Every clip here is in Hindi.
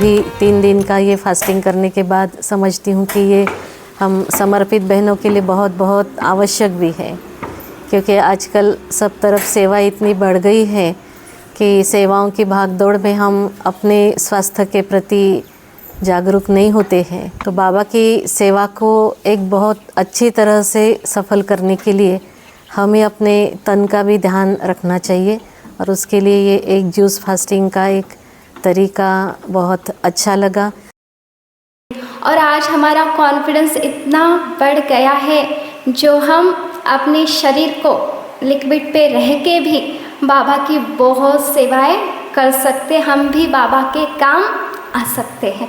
भी 3 दिन का ये फास्टिंग करने के बाद समझती हूँ कि ये हम समर्पित बहनों के लिए बहुत बहुत आवश्यक भी है, क्योंकि आजकल सब तरफ सेवा इतनी बढ़ गई है कि सेवाओं की भागदौड़ में हम अपने स्वास्थ्य के प्रति जागरूक नहीं होते हैं। तो बाबा की सेवा को एक बहुत अच्छी तरह से सफल करने के लिए हमें अपने तन का भी ध्यान रखना चाहिए, और उसके लिए ये एक जूस फास्टिंग का एक तरीका बहुत अच्छा लगा। और आज हमारा कॉन्फिडेंस इतना बढ़ गया है जो हम अपने शरीर को लिक्विड पे रह के भी बाबा की बहुत सेवाएं कर सकते, हम भी बाबा के काम आ सकते हैं।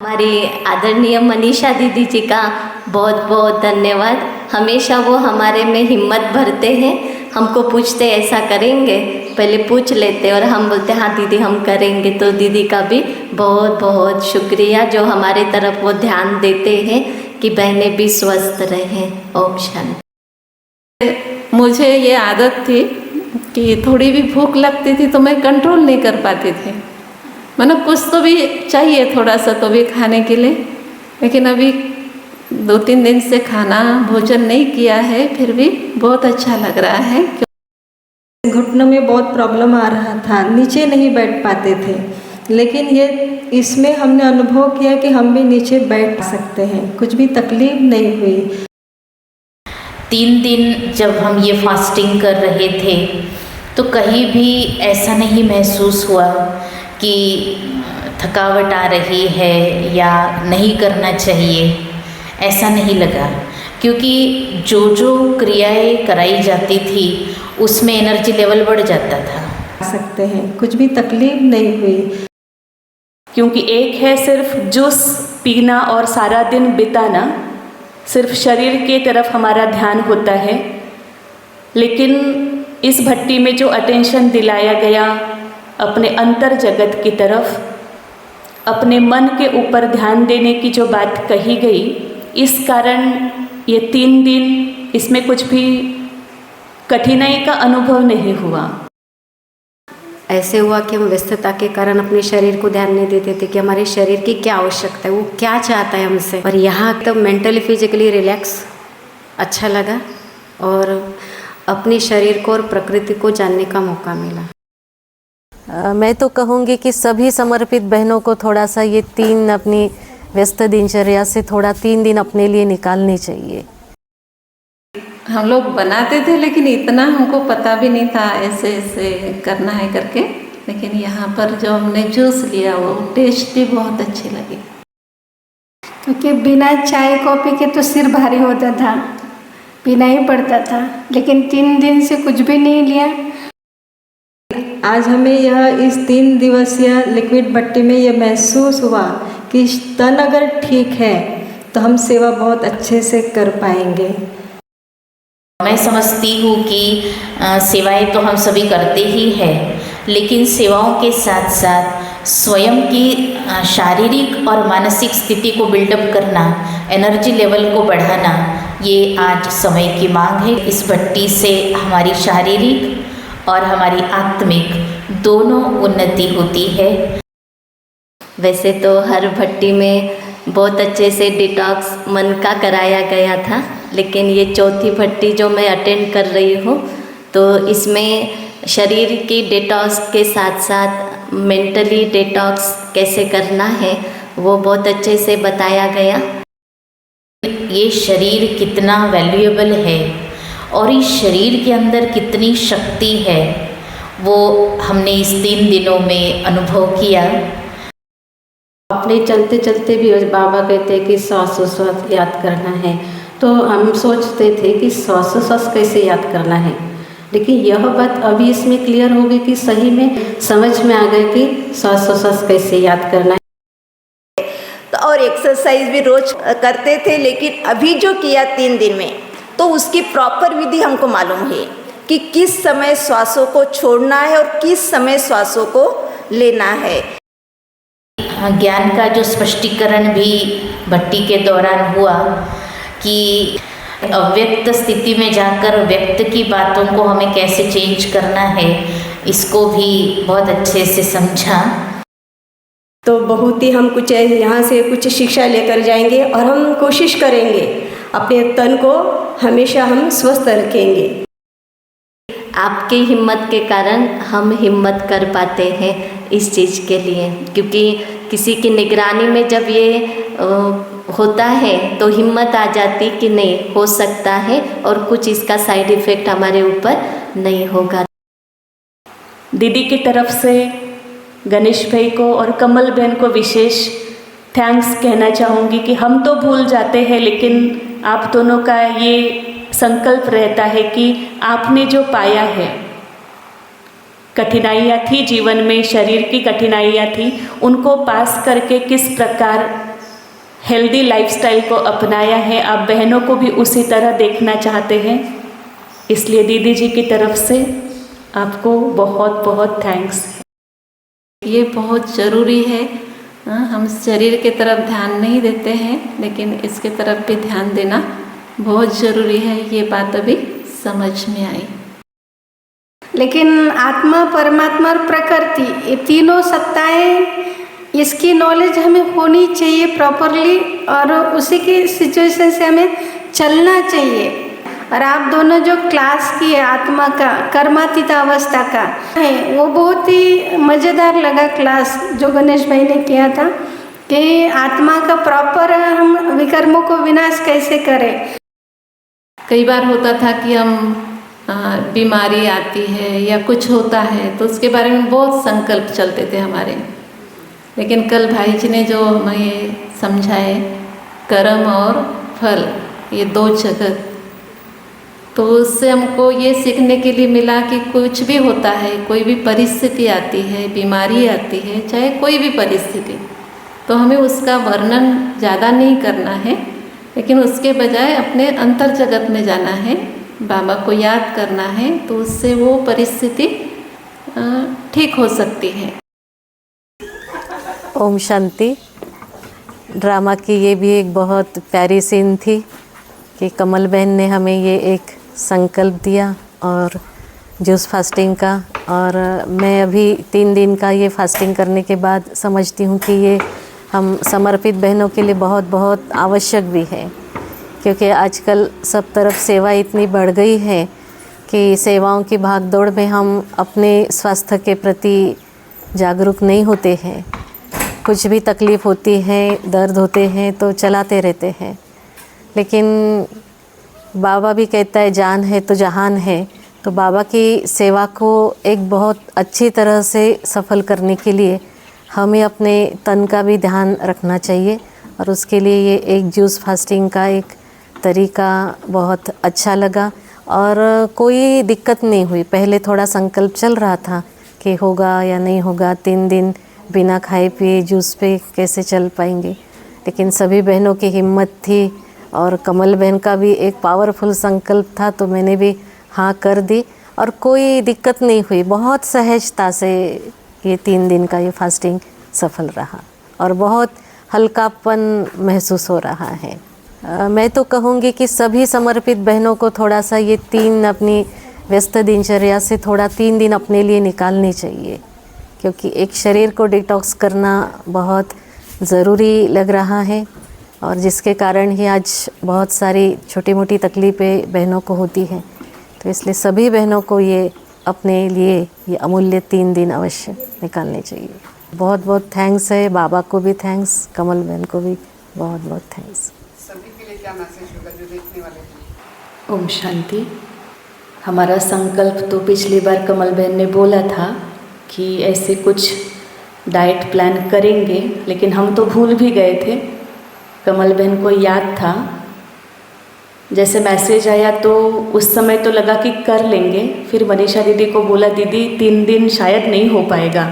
हमारी आदरणीय मनीषा दीदी जी का बहुत बहुत धन्यवाद। हमेशा वो हमारे में हिम्मत भरते हैं। हमको पूछते ऐसा करेंगे, पहले पूछ लेते और हम बोलते हाँ दीदी हम करेंगे। तो दीदी का भी बहुत बहुत शुक्रिया जो हमारे तरफ वो ध्यान देते हैं कि बहनें भी स्वस्थ रहें। ओम शांति। मुझे ये आदत थी कि थोड़ी भी भूख लगती थी तो मैं कंट्रोल नहीं कर पाती थी, मतलब कुछ तो भी चाहिए थोड़ा सा तो भी खाने के लिए। लेकिन अभी 2-3 दिन से खाना भोजन नहीं किया है, फिर भी बहुत अच्छा लग रहा है। घुटनों में बहुत प्रॉब्लम आ रहा था, नीचे नहीं बैठ पाते थे, लेकिन ये इसमें हमने अनुभव किया कि हम भी नीचे बैठ सकते हैं, कुछ भी तकलीफ नहीं हुई। 3 दिन जब हम ये फास्टिंग कर रहे थे तो कहीं भी ऐसा नहीं महसूस हुआ कि थकावट आ रही है या नहीं करना चाहिए, ऐसा नहीं लगा, क्योंकि जो जो क्रियाएं कराई जाती थी उसमें एनर्जी लेवल बढ़ जाता था। सकते हैं, कुछ भी तकलीफ नहीं हुई। क्योंकि एक है सिर्फ जूस पीना और सारा दिन बिताना, सिर्फ शरीर के तरफ हमारा ध्यान होता है, लेकिन इस भट्टी में जो अटेंशन दिलाया गया अपने अंतर जगत की तरफ, अपने मन के ऊपर ध्यान देने की जो बात कही गई, इस कारण ये 3 दिन इसमें कुछ भी कठिनाई का अनुभव नहीं हुआ। ऐसे हुआ कि हम व्यस्तता के कारण अपने शरीर को ध्यान नहीं देते थे कि हमारे शरीर की क्या आवश्यकता है, वो क्या चाहता है हमसे। और यहाँ तो मेंटली फिजिकली रिलैक्स अच्छा लगा और अपने शरीर को और प्रकृति को जानने का मौका मिला। मैं तो कहूँगी कि सभी समर्पित बहनों को थोड़ा सा ये 3 अपनी व्यस्त दिनचर्या से थोड़ा 3 दिन अपने लिए निकालने चाहिए। हम लोग बनाते थे लेकिन इतना हमको पता भी नहीं था ऐसे ऐसे करना है करके, लेकिन यहाँ पर जो हमने जूस लिया वो टेस्ट भी बहुत अच्छी लगी। क्योंकि बिना चाय कॉफ़ी के तो सिर भारी होता था, पीना ही पड़ता था, लेकिन 3 दिन से कुछ भी नहीं लिया। आज हमें यह इस 3 दिवसीय लिक्विड भट्टी में यह महसूस हुआ कि तन अगर ठीक है तो हम सेवा बहुत अच्छे से कर पाएंगे। मैं समझती हूँ कि सेवाएं तो हम सभी करते ही हैं, लेकिन सेवाओं के साथ साथ स्वयं की शारीरिक और मानसिक स्थिति को बिल्डअप करना, एनर्जी लेवल को बढ़ाना, ये आज समय की मांग है। इस भट्टी से हमारी शारीरिक और हमारी आत्मिक दोनों उन्नति होती है। वैसे तो हर भट्टी में बहुत अच्छे से डिटॉक्स मन का कराया गया था, लेकिन ये चौथी भट्टी जो मैं अटेंड कर रही हूँ तो इसमें शरीर की डिटॉक्स के साथ साथ मेंटली डिटॉक्स कैसे करना है वो बहुत अच्छे से बताया गया। ये शरीर कितना वैल्यूएबल है और इस शरीर के अंदर कितनी शक्ति है वो हमने इस 3 दिनों में अनुभव किया। अपने चलते चलते भी बाबा कहते हैं कि श्वासोच्छ्वास याद करना है, तो हम सोचते थे कि श्वासोच्छ्वास कैसे याद करना है, लेकिन यह बात अभी इसमें क्लियर हो गई कि सही में समझ में आ गया कि श्वासोच्छ्वास कैसे याद करना है। और एक्सरसाइज भी रोज करते थे, लेकिन अभी जो किया 3 दिन में तो उसकी प्रॉपर विधि हमको मालूम है कि किस समय श्वासों को छोड़ना है और किस समय श्वासों को लेना है। ज्ञान का जो स्पष्टीकरण भी भट्टी के दौरान हुआ कि अव्यक्त स्थिति में जाकर व्यक्त की बातों को हमें कैसे चेंज करना है, इसको भी बहुत अच्छे से समझा। तो बहुत ही हम कुछ यहाँ से कुछ शिक्षा लेकर जाएंगे और हम कोशिश करेंगे अपने तन को हमेशा हम स्वस्थ रखेंगे। आपकी हिम्मत के कारण हम हिम्मत कर पाते हैं इस चीज़ के लिए, क्योंकि किसी की निगरानी में जब ये होता है तो हिम्मत आ जाती कि नहीं हो सकता है और कुछ इसका साइड इफ़ेक्ट हमारे ऊपर नहीं होगा। दीदी की तरफ से गणेश भाई को और कमल बहन को विशेष थैंक्स कहना चाहूँगी कि हम तो भूल जाते हैं, लेकिन आप दोनों का ये संकल्प रहता है कि आपने जो पाया है, कठिनाइयाँ थी जीवन में, शरीर की कठिनाइयाँ थी, उनको पास करके किस प्रकार हेल्दी लाइफस्टाइल को अपनाया है, आप बहनों को भी उसी तरह देखना चाहते हैं। इसलिए दीदी जी की तरफ से आपको बहुत बहुत थैंक्स। ये बहुत ज़रूरी है। हम शरीर के तरफ ध्यान नहीं देते हैं, लेकिन इसके तरफ भी ध्यान देना बहुत ज़रूरी है। ये बात अभी समझ में आई। लेकिन आत्मा, परमात्मा और प्रकृति, ये तीनों सत्ताएं, इसकी नॉलेज हमें होनी चाहिए प्रॉपरली और उसी की सिचुएशन से हमें चलना चाहिए। और आप दोनों जो क्लास किए आत्मा का, कर्मातीत अवस्था का है, वो बहुत ही मज़ेदार लगा क्लास जो गणेश भाई ने किया था कि आत्मा का प्रॉपर हम विकर्मों को विनाश कैसे करें। कई बार होता था कि हम बीमारी आती है या कुछ होता है तो उसके बारे में बहुत संकल्प चलते थे हमारे, लेकिन कल भाई जी ने जो हमें समझाए कर्म और फल, ये दो जगत, तो उससे हमको ये सीखने के लिए मिला कि कुछ भी होता है, कोई भी परिस्थिति आती है, बीमारी आती है, चाहे कोई भी परिस्थिति, तो हमें उसका वर्णन ज़्यादा नहीं करना है, लेकिन उसके बजाय अपने अंतर जगत में जाना है, बाबा को याद करना है, तो उससे वो परिस्थिति ठीक हो सकती है। ओम शांति। ड्रामा की ये भी एक बहुत प्यारी सीन थी कि कमल बहन ने हमें ये एक संकल्प दिया और जूस फास्टिंग का, और मैं अभी 3 दिन का ये फास्टिंग करने के बाद समझती हूँ कि ये हम समर्पित बहनों के लिए बहुत बहुत आवश्यक भी है, क्योंकि आजकल सब तरफ सेवा इतनी बढ़ गई है कि सेवाओं की भागदौड़ में हम अपने स्वास्थ्य के प्रति जागरूक नहीं होते हैं। कुछ भी तकलीफ़ होती है, दर्द होते हैं तो चलाते रहते हैं, लेकिन बाबा भी कहता है जान है तो जहान है। तो बाबा की सेवा को एक बहुत अच्छी तरह से सफल करने के लिए हमें अपने तन का भी ध्यान रखना चाहिए, और उसके लिए ये एक जूस फास्टिंग का एक तरीका बहुत अच्छा लगा और कोई दिक्कत नहीं हुई। पहले थोड़ा संकल्प चल रहा था कि होगा या नहीं होगा, 3 दिन बिना खाए पिए जूस पे कैसे चल पाएंगे, लेकिन सभी बहनों की हिम्मत थी और कमल बहन का भी एक पावरफुल संकल्प था, तो मैंने भी हाँ कर दी और कोई दिक्कत नहीं हुई। बहुत सहजता से ये 3 दिन का ये फास्टिंग सफल रहा और बहुत हल्कापन महसूस हो रहा है। मैं तो कहूँगी कि सभी समर्पित बहनों को थोड़ा सा ये 3 अपनी व्यस्त दिनचर्या से थोड़ा 3 दिन अपने लिए निकालने चाहिए, क्योंकि एक शरीर को डिटॉक्स करना बहुत ज़रूरी लग रहा है, और जिसके कारण ही आज बहुत सारी छोटी मोटी तकलीफ़ें बहनों को होती हैं। तो इसलिए सभी बहनों को ये अपने लिए ये अमूल्य 3 दिन अवश्य निकालने चाहिए। बहुत बहुत थैंक्स है, बाबा को भी थैंक्स, कमल बहन को भी बहुत बहुत थैंक्स। सभी के लिए क्या मैसेज होगा जो देखने वाले हैं? ओम शांति। हमारा संकल्प तो पिछली बार कमल बहन ने बोला था कि ऐसे कुछ डाइट प्लान करेंगे, लेकिन हम तो भूल भी गए थे। कमल बहन को याद था, जैसे मैसेज आया तो उस समय तो लगा कि कर लेंगे, फिर मनीषा दीदी को बोला दीदी 3 दिन शायद नहीं हो पाएगा,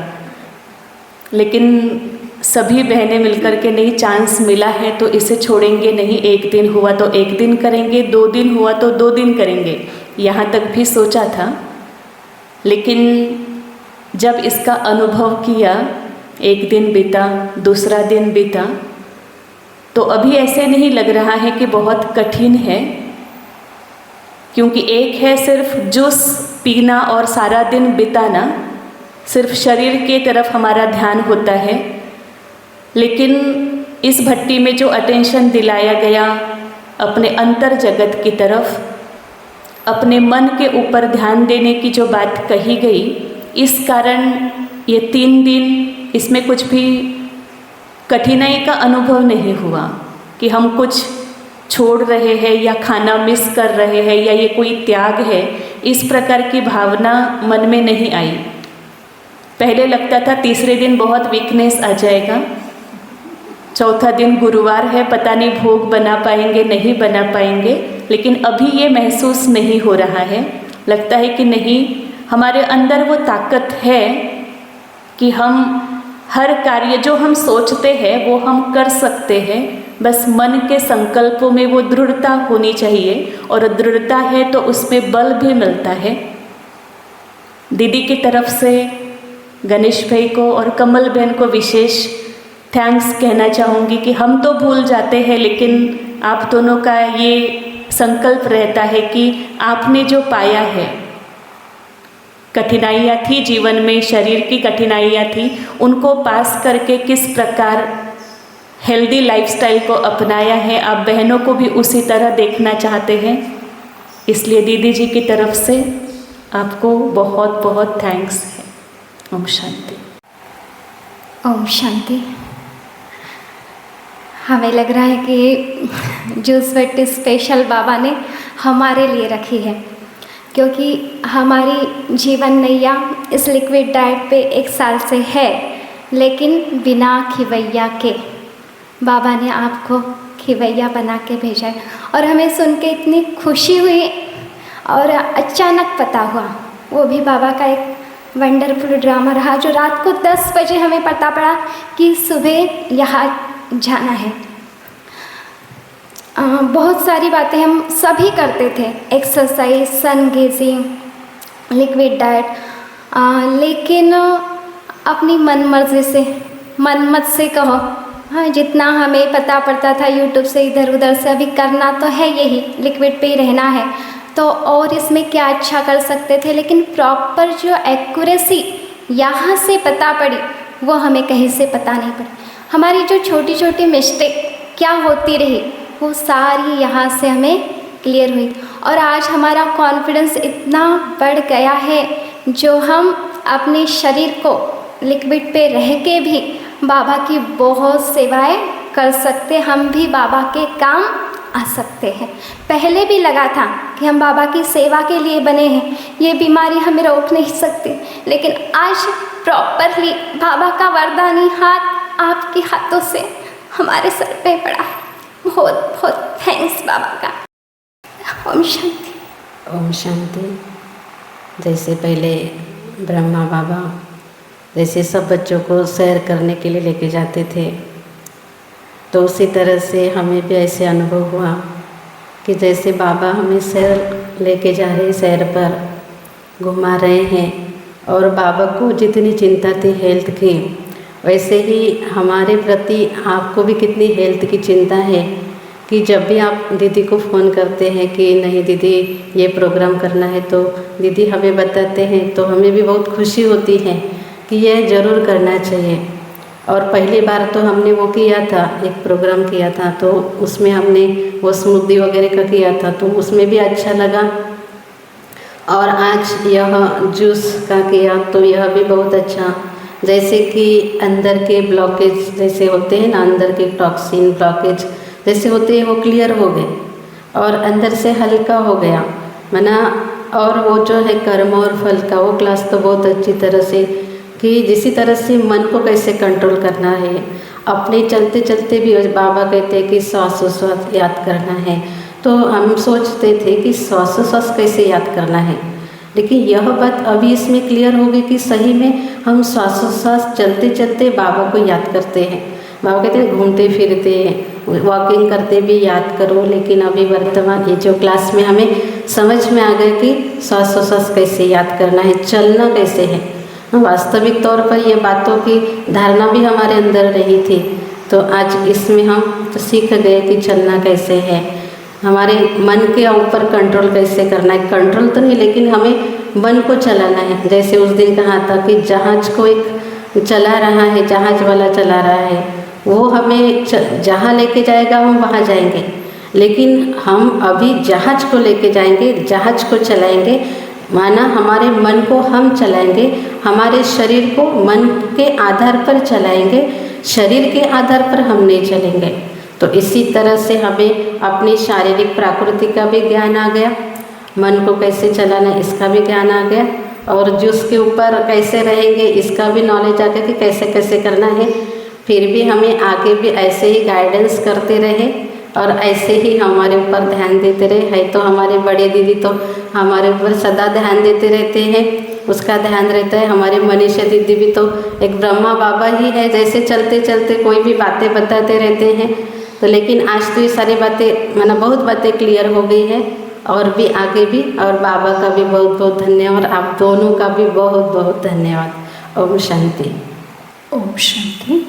लेकिन सभी बहनें मिलकर के नहीं, चांस मिला है तो इसे छोड़ेंगे नहीं। 1 दिन हुआ तो 1 दिन करेंगे, 2 दिन हुआ तो 2 दिन करेंगे, यहाँ तक भी सोचा था। लेकिन जब इसका अनुभव किया, 1 दिन बीता, दूसरा दिन बीता, तो अभी ऐसे नहीं लग रहा है कि बहुत कठिन है, क्योंकि एक है सिर्फ जूस पीना और सारा दिन बिताना, सिर्फ शरीर के तरफ हमारा ध्यान होता है, लेकिन इस भट्टी में जो अटेंशन दिलाया गया अपने अंतर जगत की तरफ, अपने मन के ऊपर ध्यान देने की जो बात कही गई, इस कारण ये 3 दिन इसमें कुछ भी कठिनाई का अनुभव नहीं हुआ कि हम कुछ छोड़ रहे हैं या खाना मिस कर रहे हैं या ये कोई त्याग है, इस प्रकार की भावना मन में नहीं आई। पहले लगता था तीसरे दिन बहुत वीकनेस आ जाएगा, चौथा दिन गुरुवार है, पता नहीं भोग बना पाएंगे नहीं बना पाएंगे, लेकिन अभी ये महसूस नहीं हो रहा है। लगता है कि नहीं, हमारे अंदर वो ताकत है कि हम हर कार्य जो हम सोचते हैं वो हम कर सकते हैं, बस मन के संकल्पों में वो दृढ़ता होनी चाहिए, और दृढ़ता है तो उसमें बल भी मिलता है। दीदी की तरफ से गणेश भाई को और कमल बहन को विशेष थैंक्स कहना चाहूँगी कि हम तो भूल जाते हैं, लेकिन आप दोनों का ये संकल्प रहता है कि आपने जो पाया है, कठिनाइयाँ थी जीवन में, शरीर की कठिनाइयाँ थी, उनको पास करके किस प्रकार हेल्दी लाइफस्टाइल को अपनाया है, आप बहनों को भी उसी तरह देखना चाहते हैं। इसलिए दीदी जी की तरफ से आपको बहुत बहुत थैंक्स है। ओम शांति। ओम शांति। हमें लग रहा है कि जूस भट्टी स्पेशल बाबा ने हमारे लिए रखी है, क्योंकि हमारी जीवन नैया इस लिक्विड डाइट पे 1 साल से है, लेकिन बिना खिवैया के बाबा ने आपको खिवैया बना के भेजा है। और हमें सुन के इतनी खुशी हुई और अचानक पता हुआ, वो भी बाबा का एक वंडरफुल ड्रामा रहा, जो रात को 10 बजे हमें पता पड़ा कि सुबह यहाँ जाना है। बहुत सारी बातें हम सभी करते थे, एक्सरसाइज, सन गेजिंग, लिक्विड डाइट, लेकिन अपनी मन मर्जी से, मन मत से कहो, हाँ, जितना हमें पता पड़ता था यूट्यूब से इधर उधर से, अभी करना तो है यही, लिक्विड पे ही रहना है, तो और इसमें क्या अच्छा कर सकते थे, लेकिन प्रॉपर जो एक्यूरेसी यहाँ से पता पड़ी वो हमें कहीं से पता नहीं पड़ी। हमारी जो छोटी छोटी मिस्टेक क्या होती रही वो सारी यहाँ से हमें क्लियर हुई, और आज हमारा कॉन्फिडेंस इतना बढ़ गया है, जो हम अपने शरीर को लिक्विड पे रह के भी बाबा की बहुत सेवाएं कर सकते, हम भी बाबा के काम आ सकते हैं। पहले भी लगा था कि हम बाबा की सेवा के लिए बने हैं, ये बीमारी हमें रोक नहीं सकती, लेकिन आज प्रॉपरली बाबा का वरदानी हाथ आपके हाथों से हमारे सर पे पड़ा है। बहुत बहुत थैंक्स बाबा का। ओम शांति। ओम शांति। जैसे पहले ब्रह्मा बाबा जैसे सब बच्चों को सैर करने के लिए लेके जाते थे, तो उसी तरह से हमें भी ऐसे अनुभव हुआ कि जैसे बाबा हमें सैर लेके जा रहे, सैर पर घुमा रहे हैं, और बाबा को जितनी चिंता थी हेल्थ की, वैसे ही हमारे प्रति आपको भी कितनी हेल्थ की चिंता है कि जब भी आप दीदी को फ़ोन करते हैं कि नहीं दीदी ये प्रोग्राम करना है, तो दीदी हमें बताते हैं, तो हमें भी बहुत खुशी होती है कि यह ज़रूर करना चाहिए। और पहली बार तो हमने वो किया था, एक प्रोग्राम किया था, तो उसमें हमने वो स्मूदी वगैरह का किया था, तो उसमें भी अच्छा लगा, और आज यह जूस का किया तो यह भी बहुत अच्छा। जैसे कि अंदर के ब्लॉकेज जैसे होते हैं ना, अंदर के टॉक्सिन ब्लॉकेज जैसे होते हैं वो क्लियर हो गए, और अंदर से हल्का हो गया मना। और वो जो है कर्म और फल का वो क्लास तो बहुत अच्छी तरह से कि जिसी तरह से मन को कैसे कंट्रोल करना है, अपने चलते चलते भी बाबा कहते हैं कि श्वासोश्वास याद करना है, तो हम सोचते थे कि श्वासोश्वास कैसे याद करना है, लेकिन यह बात अभी इसमें क्लियर हो गई कि सही में हम श्वासोश्वास चलते चलते बाबा को याद करते हैं। बाबा कहते हैं घूमते फिरते वॉकिंग करते भी याद करो, लेकिन अभी वर्तमान ये जो क्लास में हमें समझ में आ गया कि श्वासोश्वास कैसे याद करना है, चलना कैसे है। वास्तविक तौर पर ये बातों की धारणा भी हमारे अंदर रही थी, तो आज इसमें हम तो सीख गए कि चलना कैसे है, हमारे मन के ऊपर कंट्रोल कैसे करना है। कंट्रोल तो नहीं, लेकिन हमें मन को चलाना है। जैसे उस दिन कहा था कि जहाज को एक चला रहा है, जहाज वाला चला रहा है, वो हमें जहाँ लेके जाएगा हम वहाँ जाएंगे, लेकिन हम अभी जहाज को लेके जाएंगे, जहाज को चलाएंगे, माना हमारे मन को हम चलाएंगे, हमारे शरीर को मन के आधार पर चलाएंगे, शरीर के आधार पर हम नहीं चलेंगे। तो इसी तरह से हमें अपनी शारीरिक प्रकृति का भी ज्ञान आ गया, मन को कैसे चलाना इसका भी ज्ञान आ गया, और जो उसके ऊपर कैसे रहेंगे इसका भी नॉलेज आ गया कि कैसे कैसे करना है। फिर भी हमें आगे भी ऐसे ही गाइडेंस करते रहे और ऐसे ही हमारे ऊपर ध्यान देते रहे। है तो हमारे बड़े दीदी तो हमारे ऊपर सदा ध्यान देते रहते हैं, उसका ध्यान रहता है। हमारे मनीषा दीदी भी तो एक ब्रह्मा बाबा ही है, जैसे चलते चलते कोई भी बातें बताते रहते हैं। तो लेकिन आज तो ये सारी बातें माना बहुत बातें क्लियर हो गई है, और भी आगे भी। और बाबा का भी बहुत बहुत धन्यवाद, आप दोनों का भी बहुत बहुत धन्यवाद। ओम शांति। ओम शांति।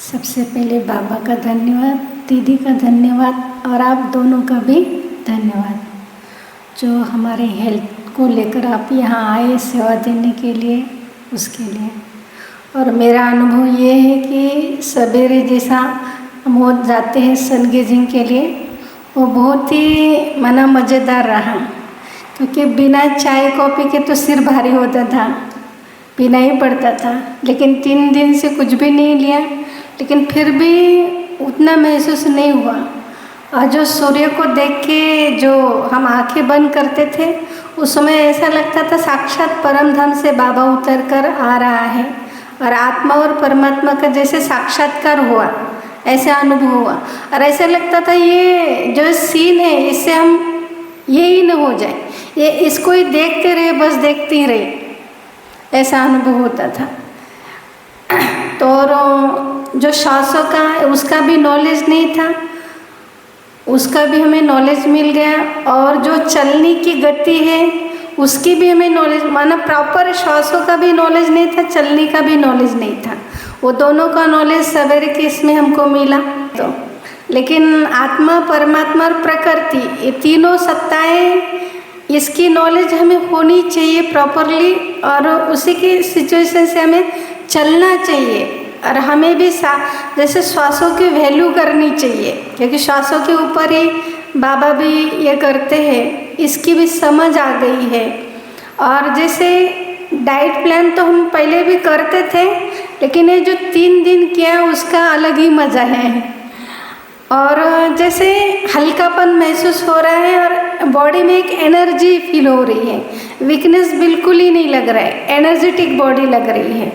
सबसे पहले बाबा का धन्यवाद, दीदी का धन्यवाद और आप दोनों का भी धन्यवाद, जो हमारे हेल्थ को लेकर आप यहाँ आए सेवा देने के लिए, उसके लिए। और मेरा अनुभव ये है कि सवेरे जैसा हम वो जाते हैं सन गेजिंग के लिए, वो बहुत ही माना मज़ेदार रहा, क्योंकि बिना चाय कॉफ़ी के तो सिर भारी होता था, पीना ही पड़ता था। लेकिन 3 दिन से कुछ भी नहीं लिया, लेकिन फिर भी उतना महसूस नहीं हुआ। और जो सूर्य को देख के जो हम आंखें बंद करते थे, उस समय ऐसा लगता था साक्षात परम धाम से बाबा उतर कर आ रहा है, और आत्मा और परमात्मा का जैसे साक्षात्कार हुआ, ऐसा अनुभव हुआ। और ऐसा लगता था ये जो सीन है इससे हम ये ही न हो जाए, ये इसको ही देखते रहे, बस देखते ही रहे, ऐसा अनुभव होता था। तो और जो श्वासों का उसका भी नॉलेज नहीं था, उसका भी हमें नॉलेज मिल गया। और जो चलने की गति है उसकी भी हमें नॉलेज, माना प्रॉपर श्वासों का भी नॉलेज नहीं था, चलने का भी नॉलेज नहीं था, वो दोनों का नॉलेज सवेरे के इसमें हमको मिला। तो लेकिन आत्मा, परमात्मा और प्रकृति, ये तीनों सत्ताएं, इसकी नॉलेज हमें होनी चाहिए प्रॉपरली, और उसी की सिचुएशन से हमें चलना चाहिए। और हमें भी जैसे श्वासों की वैल्यू करनी चाहिए, क्योंकि श्वासों के ऊपर ही बाबा भी ये करते हैं, इसकी भी समझ आ गई है। और जैसे डाइट प्लान तो हम पहले भी करते थे, लेकिन ये जो 3 दिन किया उसका अलग ही मज़ा है। और जैसे हल्कापन महसूस हो रहा है, और बॉडी में एक एनर्जी फील हो रही है, वीकनेस बिल्कुल ही नहीं लग रहा है, एनर्जेटिक बॉडी लग रही है।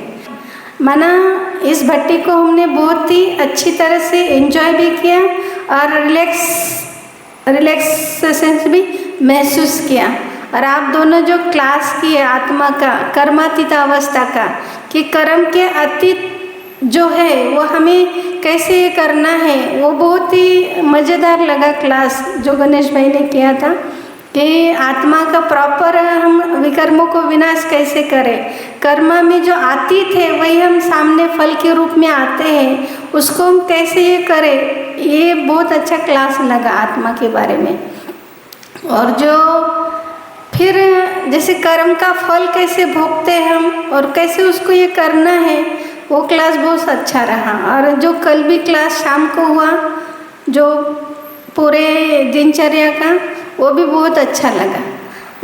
माना इस भट्टी को हमने बहुत ही अच्छी तरह से एंजॉय भी किया, और रिलैक्सेशन भी महसूस किया। और आप दोनों जो क्लास किए आत्मा का, कर्मातीत अवस्था का, कि कर्म के अतीत जो है वो हमें कैसे ये करना है, वो बहुत ही मज़ेदार लगा क्लास जो गणेश भाई ने किया था, कि आत्मा का प्रॉपर हम विकर्मों को विनाश कैसे करें, कर्म में जो अतीत है वही हम सामने फल के रूप में आते हैं, उसको हम कैसे ये करें, ये बहुत अच्छा क्लास लगा आत्मा के बारे में। और जो फिर जैसे कर्म का फल कैसे भोगते हैं हम, और कैसे उसको ये करना है, वो क्लास बहुत अच्छा रहा। और जो कल भी क्लास शाम को हुआ, जो पूरे दिनचर्या का, वो भी बहुत अच्छा लगा।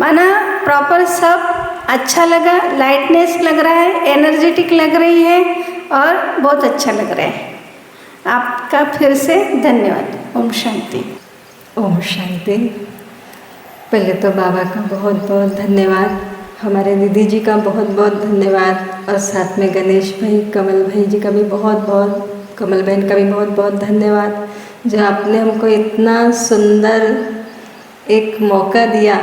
माना प्रॉपर सब अच्छा लगा, लाइटनेस लग रहा है, एनर्जेटिक लग रही है, और बहुत अच्छा लग रहा है। आपका फिर से धन्यवाद। ओम शांति। ओम शांति। पहले तो बाबा का बहुत बहुत धन्यवाद, हमारे दीदी जी का बहुत बहुत धन्यवाद, और साथ में गणेश भाई, कमल भाई जी का भी बहुत बहुत, कमल बहन का भी बहुत बहुत धन्यवाद, जो आपने हमको इतना सुंदर एक मौका दिया,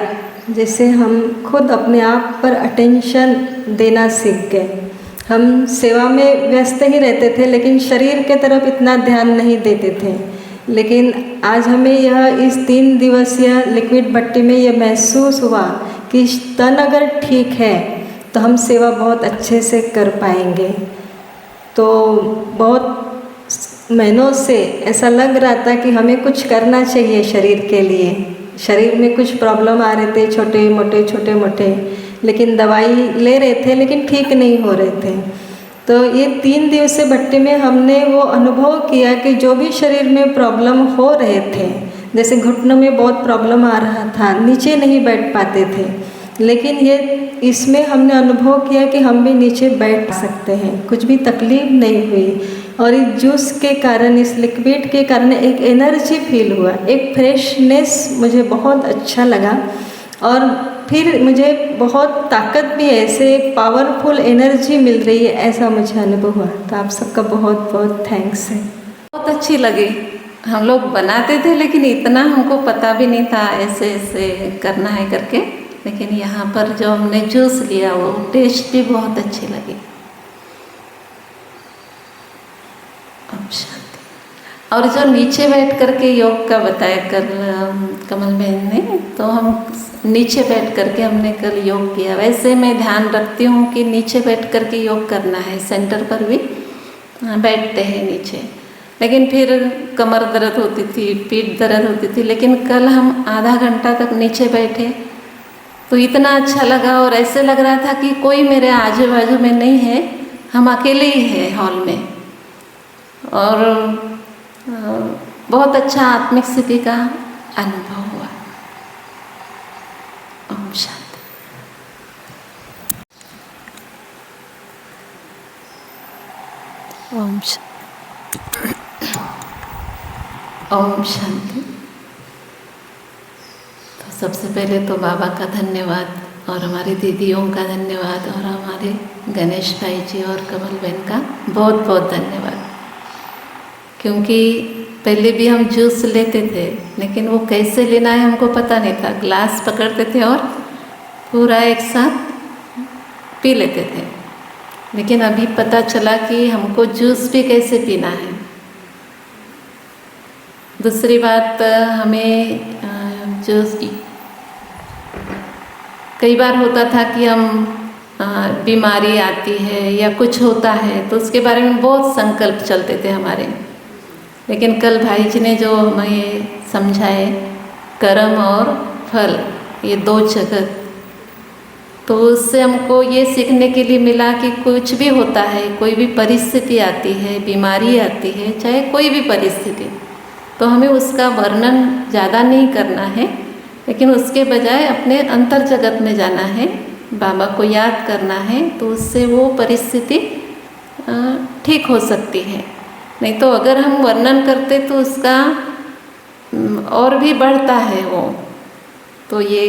जिससे हम खुद अपने आप पर अटेंशन देना सीख गए। हम सेवा में व्यस्त ही रहते थे, लेकिन शरीर के तरफ इतना ध्यान नहीं देते थे। लेकिन आज हमें यह इस 3 दिवसीय लिक्विड भट्टी में यह महसूस हुआ कि तन अगर ठीक है तो हम सेवा बहुत अच्छे से कर पाएंगे। तो बहुत महीनों से ऐसा लग रहा था कि हमें कुछ करना चाहिए शरीर के लिए। शरीर में कुछ प्रॉब्लम आ रहे थे, छोटे मोटे, लेकिन दवाई ले रहे थे, लेकिन ठीक नहीं हो रहे थे। तो ये 3 दिवसीय भट्टी में हमने वो अनुभव किया कि जो भी शरीर में प्रॉब्लम हो रहे थे, जैसे घुटनों में बहुत प्रॉब्लम आ रहा था, नीचे नहीं बैठ पाते थे, लेकिन ये इसमें हमने अनुभव किया कि हम भी नीचे बैठ सकते हैं, कुछ भी तकलीफ नहीं हुई। और इस जूस के कारण, इस लिक्विड के कारण एक एनर्जी फील हुआ, एक फ्रेशनेस मुझे बहुत अच्छा लगा। और फिर मुझे बहुत ताकत भी है, ऐसे एक पावरफुल एनर्जी मिल रही है, ऐसा मुझे अनुभव हुआ। तो आप सबका बहुत बहुत थैंक्स है। बहुत अच्छी लगी। हम लोग बनाते थे लेकिन इतना हमको पता भी नहीं था ऐसे ऐसे करना है करके, लेकिन यहाँ पर जो हमने जूस लिया वो टेस्ट भी बहुत अच्छी लगी। अब शांति। और जो नीचे बैठ करके योग का बताया कल कमल बहन ने, तो हम नीचे बैठ करके हमने कल योग किया। वैसे मैं ध्यान रखती हूँ कि नीचे बैठ करके योग करना है, सेंटर पर भी बैठते हैं नीचे, लेकिन फिर कमर दर्द होती थी, पीठ दर्द होती थी। लेकिन कल हम आधा घंटा तक नीचे बैठे तो इतना अच्छा लगा, और ऐसे लग रहा था कि कोई मेरे आजू बाजू में नहीं है, हम अकेले ही हैं हॉल में। और बहुत अच्छा आत्मिक स्थिति का अनुभव हुआ। ओम शांति। ओम ओम शांति। तो सबसे पहले तो बाबा का धन्यवाद, और हमारी दीदियों का धन्यवाद, और हमारे गणेश भाई जी और कमल बहन का बहुत बहुत धन्यवाद। क्योंकि पहले भी हम जूस लेते थे, लेकिन वो कैसे लेना है हमको पता नहीं था। ग्लास पकड़ते थे और पूरा एक साथ पी लेते थे, लेकिन अभी पता चला कि हमको जूस भी कैसे पीना है। दूसरी बात, हमें जूस कई बार होता था कि हम बीमारी आती है या कुछ होता है तो उसके बारे में बहुत संकल्प चलते थे हमारे। लेकिन कल भाई जी ने जो हमें समझाए, कर्म और फल, ये 2 जगत, तो उससे हमको ये सीखने के लिए मिला कि कुछ भी होता है, कोई भी परिस्थिति आती है, बीमारी आती है, चाहे कोई भी परिस्थिति, तो हमें उसका वर्णन ज़्यादा नहीं करना है, लेकिन उसके बजाय अपने अंतर जगत में जाना है, बाबा को याद करना है, तो उससे वो परिस्थिति ठीक हो सकती है। नहीं तो अगर हम वर्णन करते तो उसका और भी बढ़ता है वो। तो ये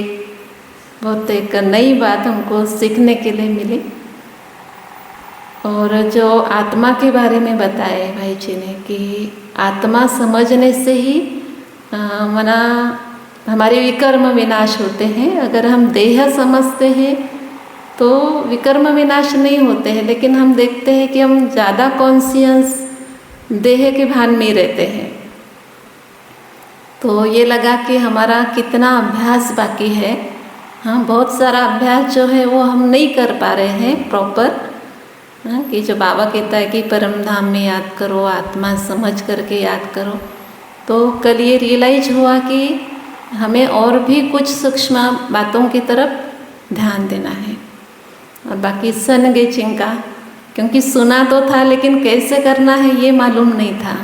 बहुत एक नई बात हमको सीखने के लिए मिली। और जो आत्मा के बारे में बताए भाई जी ने कि आत्मा समझने से ही मना हमारे विकर्म विनाश होते हैं। अगर हम देह समझते हैं तो विकर्म विनाश नहीं होते हैं, लेकिन हम देखते हैं कि हम ज़्यादा कॉन्शियस देह के भान में रहते हैं। तो ये लगा कि हमारा कितना अभ्यास बाकी है। हाँ, बहुत सारा अभ्यास जो है वो हम नहीं कर पा रहे हैं प्रॉपर। हाँ, कि जो बाबा कहता है कि परम धाम में याद करो, आत्मा समझ करके याद करो। तो कल ये रियलाइज हुआ कि हमें और भी कुछ सूक्ष्म बातों की तरफ ध्यान देना है। और बाकी सन गेचिंग का, क्योंकि सुना तो था लेकिन कैसे करना है ये मालूम नहीं था।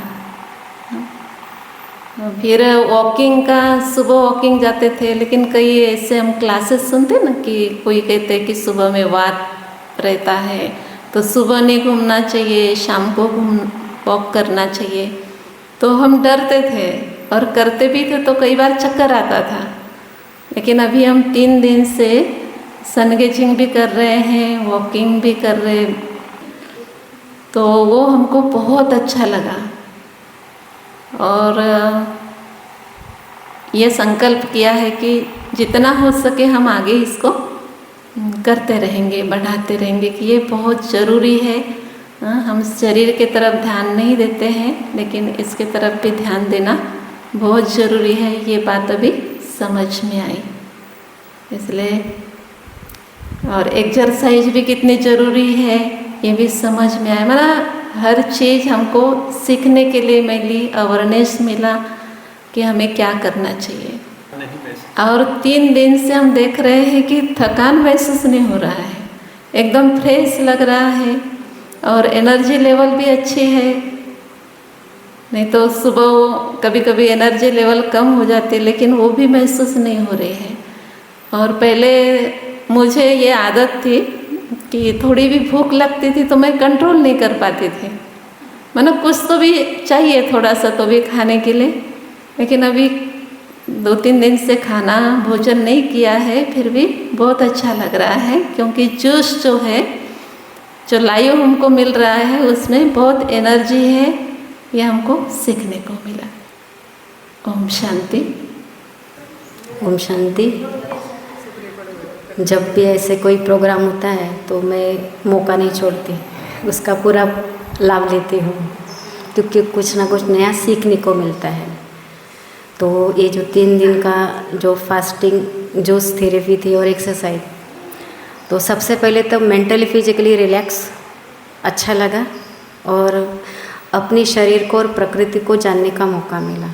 फिर वॉकिंग का, सुबह वॉकिंग जाते थे, लेकिन कई ऐसे हम क्लासेस सुनते ना कि कोई कहते कि सुबह में वात रहता है तो सुबह नहीं घूमना चाहिए, शाम को वॉक करना चाहिए। तो हम डरते थे और करते भी थे, तो कई बार चक्कर आता था। लेकिन अभी हम 3 दिन से सन गेचिंग भी कर रहे हैं, वॉकिंग भी कर रहे हैं, तो वो हमको बहुत अच्छा लगा। और ये संकल्प किया है कि जितना हो सके हम आगे इसको करते रहेंगे, बढ़ाते रहेंगे, कि ये बहुत ज़रूरी है। हम शरीर के तरफ ध्यान नहीं देते हैं, लेकिन इसके तरफ भी ध्यान देना बहुत ज़रूरी है। ये बात अभी समझ में आई इसलिए। और एक्सरसाइज भी कितनी ज़रूरी है ये भी समझ में आया। मतलब हर चीज़ हमको सीखने के लिए मिली, अवेयरनेस मिला कि हमें क्या करना चाहिए। और 3 दिन से हम देख रहे हैं कि थकान महसूस नहीं हो रहा है, एकदम फ्रेश लग रहा है। और एनर्जी लेवल भी अच्छी है। नहीं तो सुबह कभी कभी एनर्जी लेवल कम हो जाती है, लेकिन वो भी महसूस नहीं हो रही है। और पहले मुझे ये आदत थी कि थोड़ी भी भूख लगती थी तो मैं कंट्रोल नहीं कर पाती थी, मतलब कुछ तो भी चाहिए थोड़ा सा तो भी खाने के लिए। लेकिन अभी 2-3 दिन से खाना भोजन नहीं किया है, फिर भी बहुत अच्छा लग रहा है, क्योंकि जूस जो है, जो लाइव हमको मिल रहा है, उसमें बहुत एनर्जी है, ये हमको सीखने को मिला। ओम शांति। ओम शांति। जब भी ऐसे कोई प्रोग्राम होता है तो मैं मौका नहीं छोड़ती, उसका पूरा लाभ लेती हूँ, क्योंकि कुछ ना कुछ नया सीखने को मिलता है। तो ये जो 3 दिन का जो फास्टिंग जूस थेरेपी थी और एक्सरसाइज, तो सबसे पहले तो मेंटली फिजिकली रिलैक्स अच्छा लगा और अपने शरीर को और प्रकृति को जानने का मौका मिला।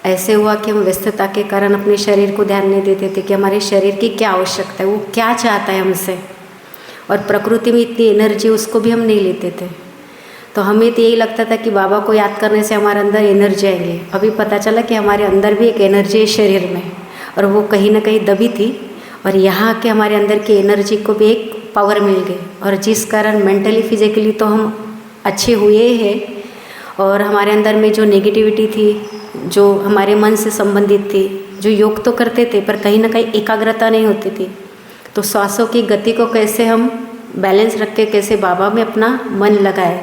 ऐसे हुआ कि हम व्यस्तता के कारण अपने शरीर को ध्यान नहीं देते थे कि हमारे शरीर की क्या आवश्यकता है, वो क्या चाहता है हमसे, और प्रकृति में इतनी एनर्जी उसको भी हम नहीं लेते थे। तो हमें तो यही लगता था कि बाबा को याद करने से हमारे अंदर एनर्जी आएंगे। अभी पता चला कि हमारे अंदर भी एक एनर्जी है शरीर में, और वो कहीं ना कहीं दबी थी, और यहाँ के हमारे अंदर की एनर्जी को भी एक पावर मिल गई, और जिस कारण मेंटली फिजिकली तो हम अच्छे हुए हैं। और हमारे अंदर में जो नेगेटिविटी थी, जो हमारे मन से संबंधित थी, जो योग तो करते थे पर कहीं ना कहीं एकाग्रता नहीं होती थी, तो श्वासों की गति को कैसे हम बैलेंस रख के कैसे बाबा में अपना मन लगाए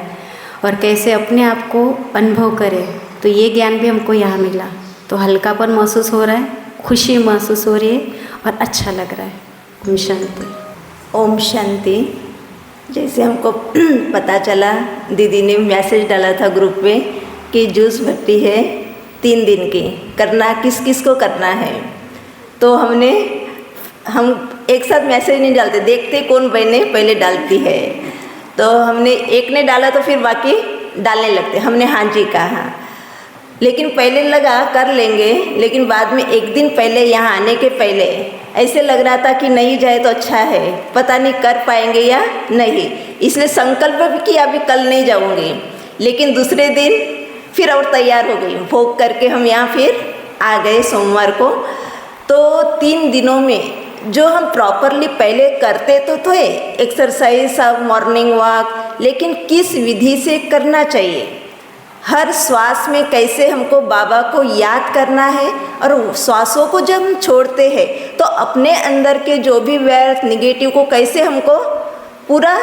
और कैसे अपने आप को अनुभव करें, तो ये ज्ञान भी हमको यहाँ मिला। तो हल्कापन महसूस हो रहा है, खुशी महसूस हो रही है और अच्छा लग रहा है। ओम शांति। ओम शांति। जैसे हमको पता चला, दीदी ने मैसेज डाला था ग्रुप में कि जूस भट्टी है 3 दिन की, करना किस किस को करना है। तो हम एक साथ मैसेज नहीं डालते, देखते कौन बहने पहले डालती है। तो हमने एक ने डाला तो फिर बाकी डालने लगते। हमने हाँ जी कहा, लेकिन पहले लगा कर लेंगे, लेकिन बाद में एक दिन पहले यहाँ आने के पहले ऐसे लग रहा था कि नहीं जाए तो अच्छा है, पता नहीं कर पाएंगे या नहीं, इसलिए संकल्प भी किया अभी कल नहीं जाऊँगी। लेकिन दूसरे दिन फिर और तैयार हो गई, भोग करके हम यहाँ फिर आ गए सोमवार को। तो 3 दिनों में जो हम प्रॉपरली पहले करते तो थे एक्सरसाइज, सब मॉर्निंग वॉक, लेकिन किस विधि से करना चाहिए, हर श्वास में कैसे हमको बाबा को याद करना है, और श्वासों को जब हम छोड़ते हैं तो अपने अंदर के जो भी व्यर्थ नेगेटिव को कैसे हमको पूरा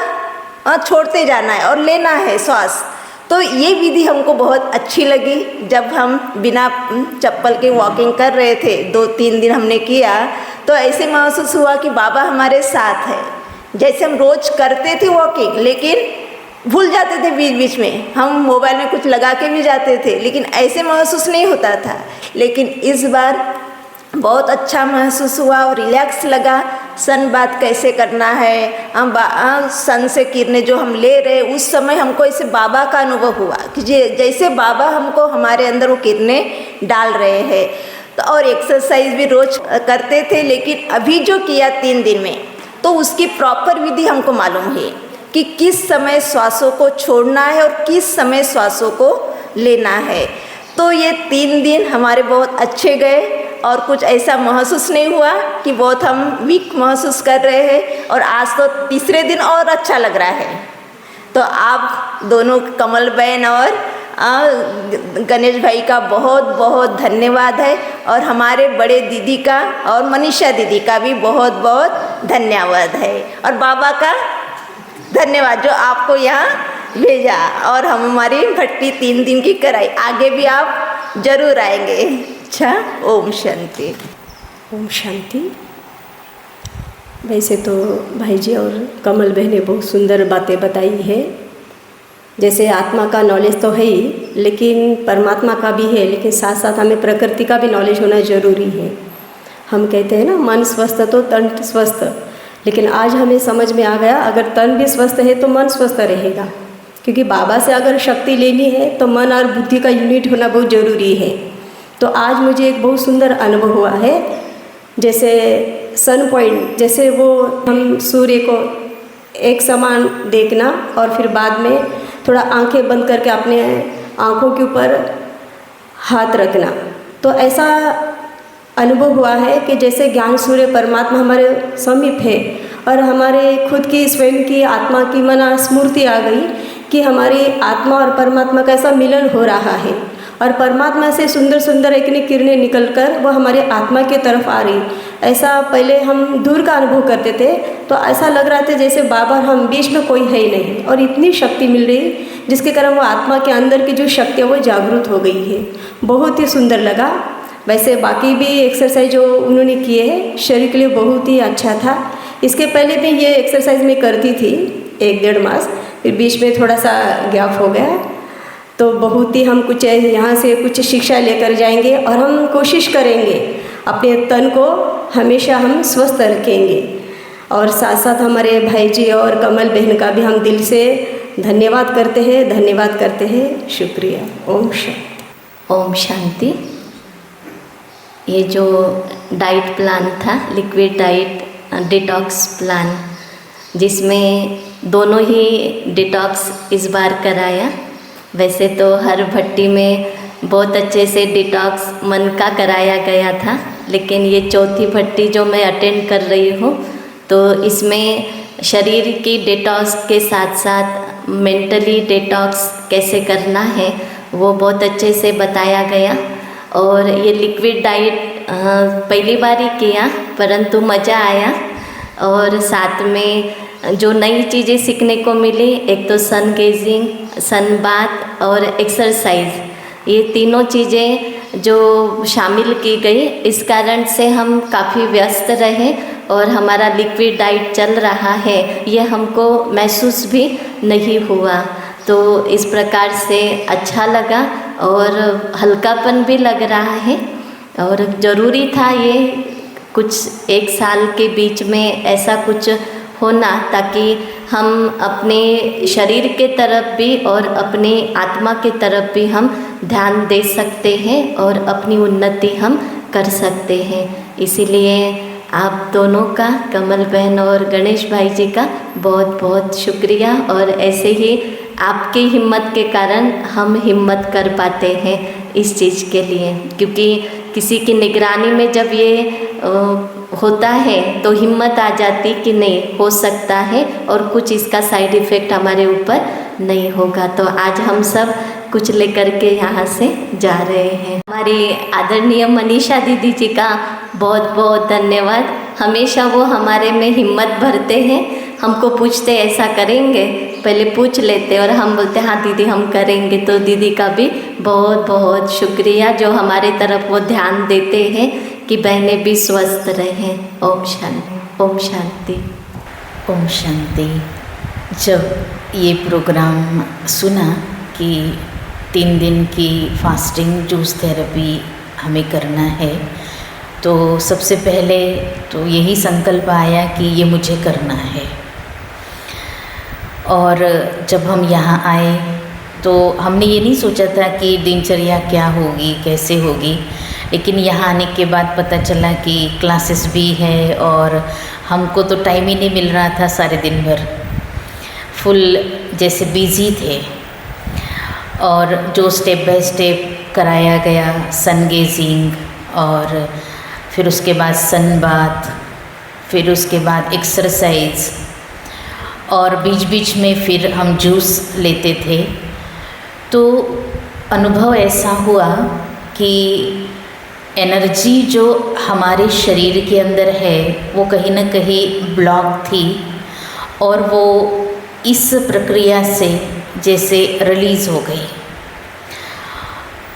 छोड़ते जाना है और लेना है श्वास। तो ये विधि हमको बहुत अच्छी लगी। जब हम बिना चप्पल के वॉकिंग कर रहे थे, 2-3 दिन हमने किया, तो ऐसे महसूस हुआ कि बाबा हमारे साथ है। जैसे हम रोज़ करते थे वॉकिंग, लेकिन भूल जाते थे बीच बीच में, हम मोबाइल में कुछ लगा के भी जाते थे, लेकिन ऐसे महसूस नहीं होता था। लेकिन इस बार बहुत अच्छा महसूस हुआ और रिलैक्स लगा। सन बात कैसे करना है, हम सन से किरणें जो हम ले रहे, उस समय हमको ऐसे बाबा का अनुभव हुआ कि जैसे बाबा हमको हमारे अंदर वो किरणें डाल रहे हैं। तो और एक्सरसाइज भी रोज़ करते थे, लेकिन अभी जो किया 3 दिन में, तो उसकी प्रॉपर विधि हमको मालूम है कि किस समय श्वासों को छोड़ना है और किस समय श्वासों को लेना है। तो ये 3 दिन हमारे बहुत अच्छे गए, और कुछ ऐसा महसूस नहीं हुआ कि बहुत हम वीक महसूस कर रहे हैं। और आज तो तीसरे दिन और अच्छा लग रहा है। तो आप दोनों, कमल बहन और गणेश भाई का बहुत बहुत धन्यवाद है, और हमारे बड़े दीदी का और मनीषा दीदी का भी बहुत बहुत धन्यवाद है, और बाबा का धन्यवाद जो आपको यहाँ भेजा और हम हमारी भट्टी 3 दिन की कराई। आगे भी आप जरूर आएंगे। अच्छा, ओम शांति। ओम शांति। वैसे तो भाई जी और कमल बहन ने बहुत सुंदर बातें बताई है। जैसे आत्मा का नॉलेज तो है ही, लेकिन परमात्मा का भी है, लेकिन साथ साथ हमें प्रकृति का भी नॉलेज होना ज़रूरी है। हम कहते हैं ना, मन स्वस्थ तो तन स्वस्थ, लेकिन आज हमें समझ में आ गया, अगर तन भी स्वस्थ है तो मन स्वस्थ रहेगा, क्योंकि बाबा से अगर शक्ति लेनी है तो मन और बुद्धि का यूनिट होना बहुत ज़रूरी है। तो आज मुझे एक बहुत सुंदर अनुभव हुआ है। जैसे सन पॉइंट, जैसे वो हम सूर्य को एक समान देखना और फिर बाद में थोड़ा आंखें बंद करके अपने आंखों के ऊपर हाथ रखना। तो ऐसा अनुभव हुआ है कि जैसे ज्ञान सूर्य परमात्मा हमारे समीप है और हमारे खुद की स्वयं की आत्मा की मना स्मृति आ गई कि हमारी आत्मा और परमात्मा का ऐसा मिलन हो रहा है और परमात्मा से सुंदर सुंदर एक किरणें निकलकर वो हमारे आत्मा की तरफ आ रही। ऐसा पहले हम दूर का अनुभव करते थे तो ऐसा लग रहा था जैसे बाबा हम बीच में कोई है ही नहीं और इतनी शक्ति मिल रही जिसके कारण वो आत्मा के अंदर की जो शक्ति है वो जागरूक हो गई है। बहुत ही सुंदर लगा। वैसे बाकी भी एक्सरसाइज जो उन्होंने किए हैं शरीर के लिए बहुत ही अच्छा था। इसके पहले भी ये एक्सरसाइज मैं करती थी 1-1.5 मास, फिर बीच में थोड़ा सा गैप हो गया। तो बहुत ही हम कुछ यहाँ से कुछ शिक्षा लेकर जाएंगे और हम कोशिश करेंगे अपने तन को हमेशा हम स्वस्थ रखेंगे। और साथ साथ हमारे भाई जी और कमल बहन का भी हम दिल से धन्यवाद करते हैं। शुक्रिया। ओम शांति। ओम शांति। ये जो डाइट प्लान था, लिक्विड डाइट डिटॉक्स प्लान, जिसमें दोनों ही डिटॉक्स इस बार कराया। वैसे तो हर भट्टी में बहुत अच्छे से डिटॉक्स मन का कराया गया था, लेकिन ये चौथी भट्टी जो मैं अटेंड कर रही हूँ तो इसमें शरीर की डिटॉक्स के साथ साथ मेंटली डिटॉक्स कैसे करना है वो बहुत अच्छे से बताया गया। और ये लिक्विड डाइट पहली बार ही किया, परंतु मज़ा आया। और साथ में जो नई चीज़ें सीखने को मिली, एक तो सन गेजिंग, सन बाथ और एक्सरसाइज, ये तीनों चीज़ें जो शामिल की गई, इस कारण से हम काफ़ी व्यस्त रहे और हमारा लिक्विड डाइट चल रहा है ये हमको महसूस भी नहीं हुआ। तो इस प्रकार से अच्छा लगा और हल्कापन भी लग रहा है। और ज़रूरी था ये कुछ 1 साल के बीच में ऐसा कुछ होना, ताकि हम अपने शरीर के तरफ भी और अपनी आत्मा के तरफ भी हम ध्यान दे सकते हैं और अपनी उन्नति हम कर सकते हैं। इसीलिए आप दोनों का, कमल बहन और गणेश भाई जी का बहुत बहुत शुक्रिया। और ऐसे ही आपकी हिम्मत के कारण हम हिम्मत कर पाते हैं इस चीज़ के लिए, क्योंकि किसी की निगरानी में जब ये होता है तो हिम्मत आ जाती कि नहीं हो सकता है और कुछ इसका साइड इफ़ेक्ट हमारे ऊपर नहीं होगा। तो आज हम सब कुछ लेकर के यहाँ से जा रहे हैं। हमारी आदरणीय मनीषा दीदी जी का बहुत बहुत धन्यवाद। हमेशा वो हमारे में हिम्मत भरते हैं। हमको पूछते ऐसा करेंगे, पहले पूछ लेते और हम बोलते हाँ दीदी हम करेंगे। तो दीदी का भी बहुत बहुत शुक्रिया जो हमारे तरफ वो ध्यान देते हैं कि बहनें भी स्वस्थ रहें। ओम शांति। ओम शांति। ओम शांति। जब ये प्रोग्राम सुना कि 3 दिन की फास्टिंग जूस थेरेपी हमें करना है, तो सबसे पहले तो यही संकल्प आया कि ये मुझे करना है। और जब हम यहाँ आए तो हमने ये नहीं सोचा था कि दिनचर्या क्या होगी, कैसे होगी, लेकिन यहाँ आने के बाद पता चला कि क्लासेस भी है और हमको तो टाइम ही नहीं मिल रहा था। सारे दिन भर फुल जैसे बिज़ी थे। और जो स्टेप बाय स्टेप कराया गया, सन गेजिंग और फिर उसके बाद सन बाथ, फिर उसके बाद एक्सरसाइज और बीच बीच में फिर हम जूस लेते थे, तो अनुभव ऐसा हुआ कि एनर्जी जो हमारे शरीर के अंदर है वो कहीं ना कहीं ब्लॉक थी और वो इस प्रक्रिया से जैसे रिलीज़ हो गई।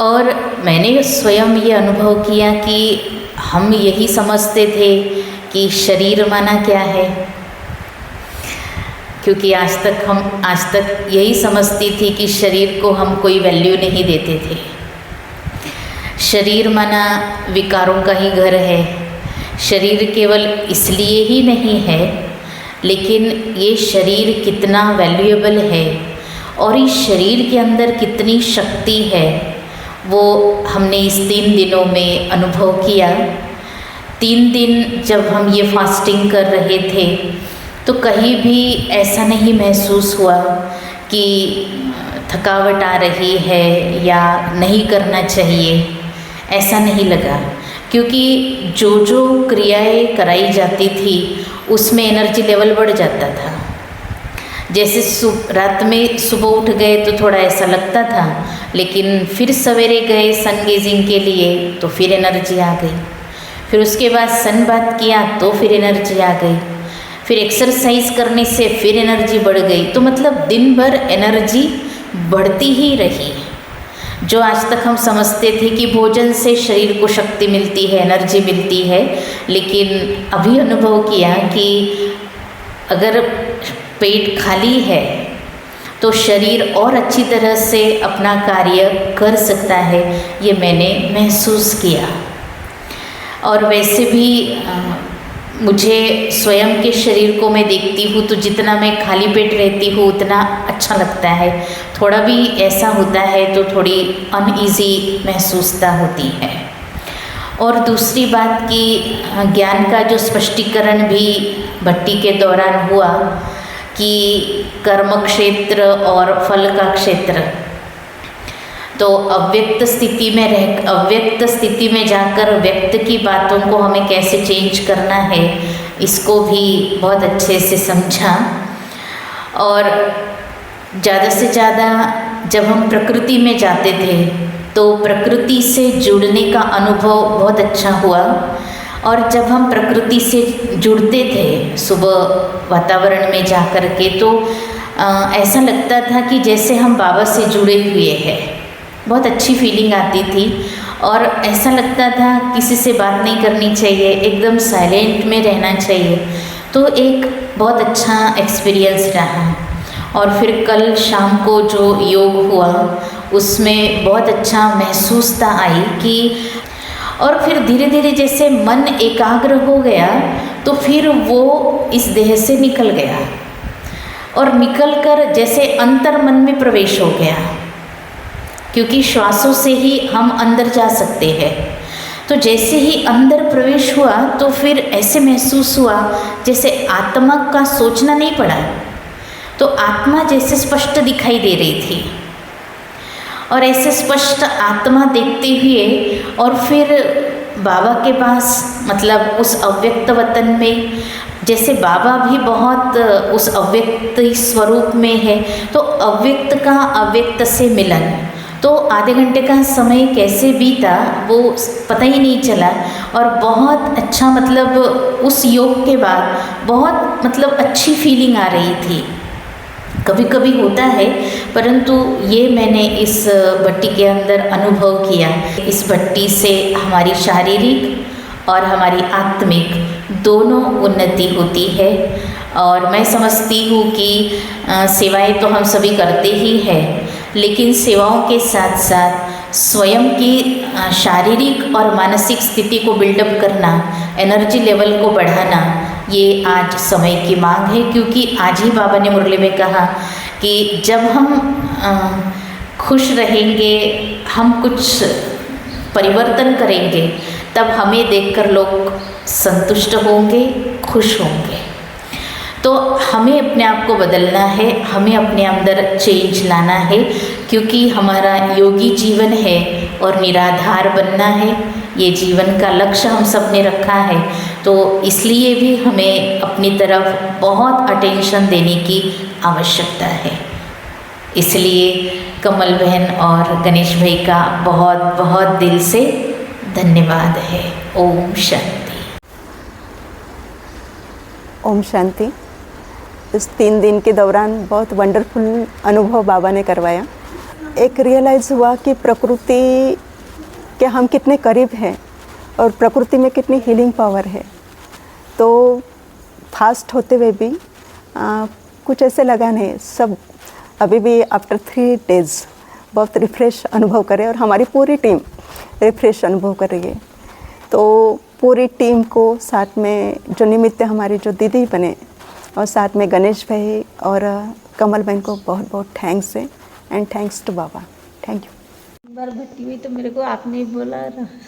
और मैंने स्वयं ये अनुभव किया कि हम यही समझते थे कि शरीर माना क्या है, क्योंकि आज तक यही समझती थी कि शरीर को हम कोई वैल्यू नहीं देते थे। शरीर माना विकारों का ही घर है। शरीर केवल इसलिए ही नहीं है, लेकिन ये शरीर कितना वैल्यूएबल है और इस शरीर के अंदर कितनी शक्ति है वो हमने इस 3 दिनों में अनुभव किया। 3 दिन जब हम ये फास्टिंग कर रहे थे तो कहीं भी ऐसा नहीं महसूस हुआ कि थकावट आ रही है या नहीं करना चाहिए, ऐसा नहीं लगा। क्योंकि जो जो क्रियाएं कराई जाती थी उसमें एनर्जी लेवल बढ़ जाता था। जैसे रात में सुबह उठ गए तो थोड़ा ऐसा लगता था, लेकिन फिर सवेरे गए सन गेजिंग के लिए तो फिर एनर्जी आ गई। फिर उसके बाद सन बात किया तो फिर एनर्जी आ गई। फिर एक्सरसाइज करने से फिर एनर्जी बढ़ गई। तो मतलब दिन भर एनर्जी बढ़ती ही रही। जो आज तक हम समझते थे कि भोजन से शरीर को शक्ति मिलती है, एनर्जी मिलती है, लेकिन अभी अनुभव किया कि अगर पेट खाली है तो शरीर और अच्छी तरह से अपना कार्य कर सकता है, ये मैंने महसूस किया। और वैसे भी मुझे स्वयं के शरीर को मैं देखती हूँ तो जितना मैं खाली पेट रहती हूँ उतना अच्छा लगता है। थोड़ा भी ऐसा होता है तो थोड़ी अनईजी महसूसता होती है। और दूसरी बात कि ज्ञान का जो स्पष्टीकरण भी भट्टी के दौरान हुआ कि कर्म क्षेत्र और फल का क्षेत्र, तो अव्यक्त स्थिति में जाकर व्यक्त की बातों को हमें कैसे चेंज करना है, इसको भी बहुत अच्छे से समझा। और ज़्यादा से ज़्यादा जब हम प्रकृति में जाते थे तो प्रकृति से जुड़ने का अनुभव बहुत अच्छा हुआ। और जब हम प्रकृति से जुड़ते थे सुबह वातावरण में जा कर के, तो ऐसा लगता था कि जैसे हम बाबा से जुड़े हुए हैं। बहुत अच्छी फीलिंग आती थी और ऐसा लगता था किसी से बात नहीं करनी चाहिए, एकदम साइलेंट में रहना चाहिए। तो एक बहुत अच्छा एक्सपीरियंस रहा। और फिर कल शाम को जो योग हुआ उसमें बहुत अच्छा महसूसता आई कि, और फिर धीरे धीरे जैसे मन एकाग्र हो गया तो फिर वो इस देह से निकल गया और निकलकर जैसे अंतर मन में प्रवेश हो गया। क्योंकि श्वासों से ही हम अंदर जा सकते हैं। तो जैसे ही अंदर प्रवेश हुआ तो फिर ऐसे महसूस हुआ जैसे आत्मा का सोचना नहीं पड़ा, तो आत्मा जैसे स्पष्ट दिखाई दे रही थी। और ऐसे स्पष्ट आत्मा देखते हुए और फिर बाबा के पास, मतलब उस अव्यक्त वतन में, जैसे बाबा भी बहुत उस अव्यक्त स्वरूप में है, तो अव्यक्त का अव्यक्त से मिलन, तो आधे घंटे का समय कैसे बीता वो पता ही नहीं चला। और बहुत अच्छा, मतलब उस योग के बाद बहुत मतलब अच्छी फीलिंग आ रही थी। कभी कभी होता है, परंतु ये मैंने इस भट्टी के अंदर अनुभव किया। इस भट्टी से हमारी शारीरिक और हमारी आत्मिक दोनों उन्नति होती है। और मैं समझती हूँ कि सेवाएं तो हम सभी करते ही हैं, लेकिन सेवाओं के साथ साथ स्वयं की शारीरिक और मानसिक स्थिति को बिल्डअप करना, एनर्जी लेवल को बढ़ाना, ये आज समय की मांग है। क्योंकि आज ही बाबा ने मुरली में कहा कि जब हम खुश रहेंगे, हम कुछ परिवर्तन करेंगे, तब हमें देखकर लोग संतुष्ट होंगे, खुश होंगे। तो हमें अपने आप को बदलना है, हमें अपने अंदर चेंज लाना है, क्योंकि हमारा योगी जीवन है और निराधार बनना है। ये जीवन का लक्ष्य हम सब ने रखा है, तो इसलिए भी हमें अपनी तरफ बहुत अटेंशन देने की आवश्यकता है। इसलिए कमल बहन और गणेश भाई का बहुत बहुत दिल से धन्यवाद है। ओम शांति। ओम शांति। इस 3 दिन के दौरान बहुत वंडरफुल अनुभव बाबा ने करवाया। एक रियलाइज़ हुआ कि प्रकृति के हम कितने करीब हैं और प्रकृति में कितनी हीलिंग पावर है। तो फास्ट होते हुए भी कुछ ऐसे लगा नहीं, सब अभी भी आफ्टर 3 डेज़ बहुत रिफ़्रेश अनुभव करें और हमारी पूरी टीम रिफ़्रेश अनुभव कर रही है। तो पूरी टीम को साथ में जो निमित्त हमारी जो दीदी बने और साथ में गणेश भाई और कमल बहन को बहुत बहुत थैंक्स है एंड थैंक्स टू बाबा। Thank you. बार भट्टी हुई तो मेरे को आपने ही बोला,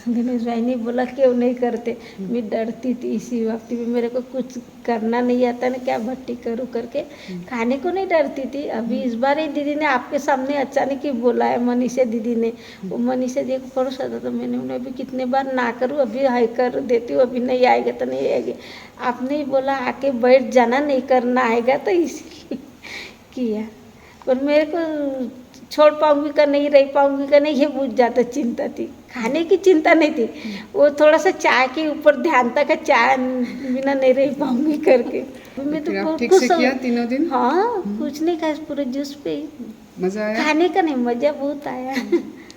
गणेश भाई ने बोला क्यों नहीं करते। मैं डरती थी इसी वक्त में, मेरे को कुछ करना नहीं आता ना, क्या भट्टी करूँ करके खाने को नहीं डरती थी। अभी इस बार ही दीदी ने आपके सामने अचानक ही बोला है, मनीषा दीदी ने, वो मनीषा दी को पड़ोसा था, तो मैंने उन्हें अभी कितने बार ना करूँ, अभी हाई कर देती हूँ, अभी नहीं आएगा तो नहीं आएगी। आपने ही बोला आके बैठ जाना, नहीं करना आएगा, तो इसलिए किया। पर मेरे को छोड़ पाऊंगी का नहीं, रह पाऊंगी का नहीं, ये बुझ जाता चिंता थी। खाने की चिंता नहीं थी, वो थोड़ा सा चाय के ऊपर ध्यान था कि चाय बिना नहीं रह पाऊंगी करके। मैं तो बहुत ठीक से किया तीनों दिन? हाँ, कुछ नहीं खाया, पूरे जूस पे ही। मजा आया? खाने का नहीं, मजा बहुत आया।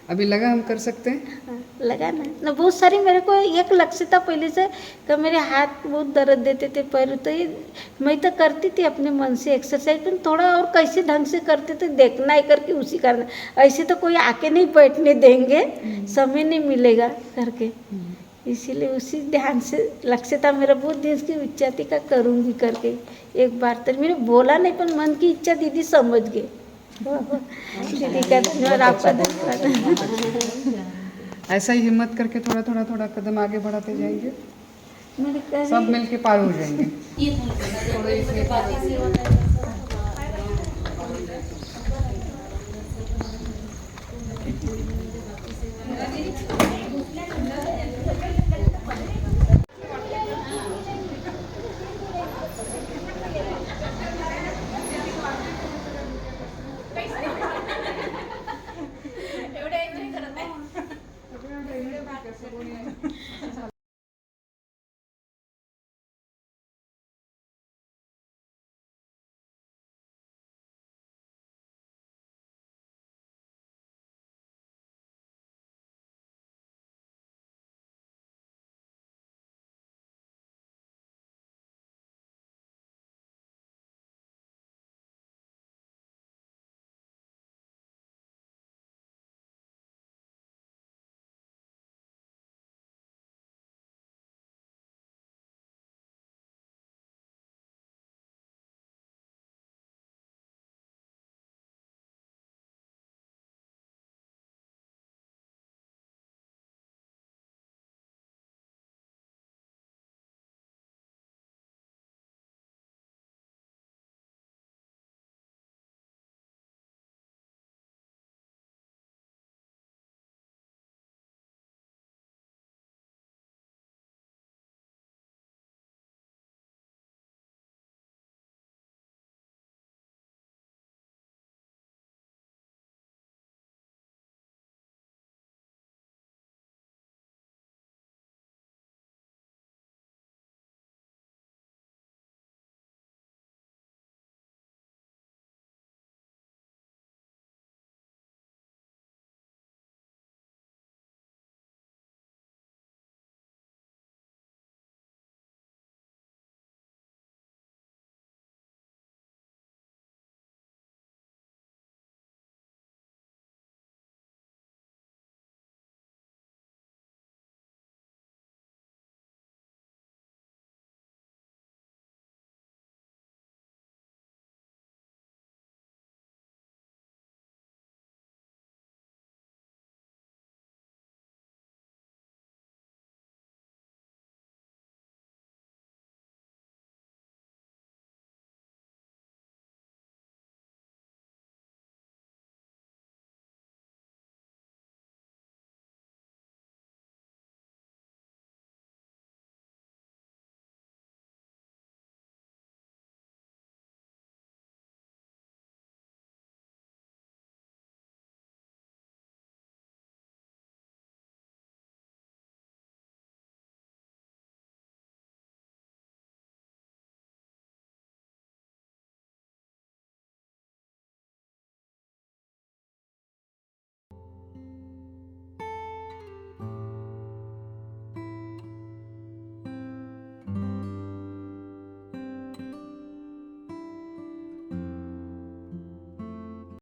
अभी लगा हम कर सकते हैं? हाँ, लगा ना बहुत सारी। मेरे को एक लक्ष्य था पहले से कि मेरे हाथ बहुत दर्द देते थे, पैर, तो ये मैं तो करती थी अपने मन से एक्सरसाइज, पर थोड़ा और कैसे ढंग से करते थे, देखना है करके उसी करना। ऐसे तो कोई आके नहीं बैठने देंगे, समय नहीं मिलेगा करके, इसीलिए उसी ध्यान से लक्ष्य था मेरा। बहुत दिन की इच्छा थी का करूँगी करके। एक बार तो मैंने बोला नहीं, पर मन की इच्छा दीदी समझ गए। दीदी का धन्यवाद, आपका धन्यवाद। ऐसा ही हिम्मत करके थोड़ा थोड़ा थोड़ा कदम आगे बढ़ाते जाएंगे, सब मिलके पार हो जाएंगे।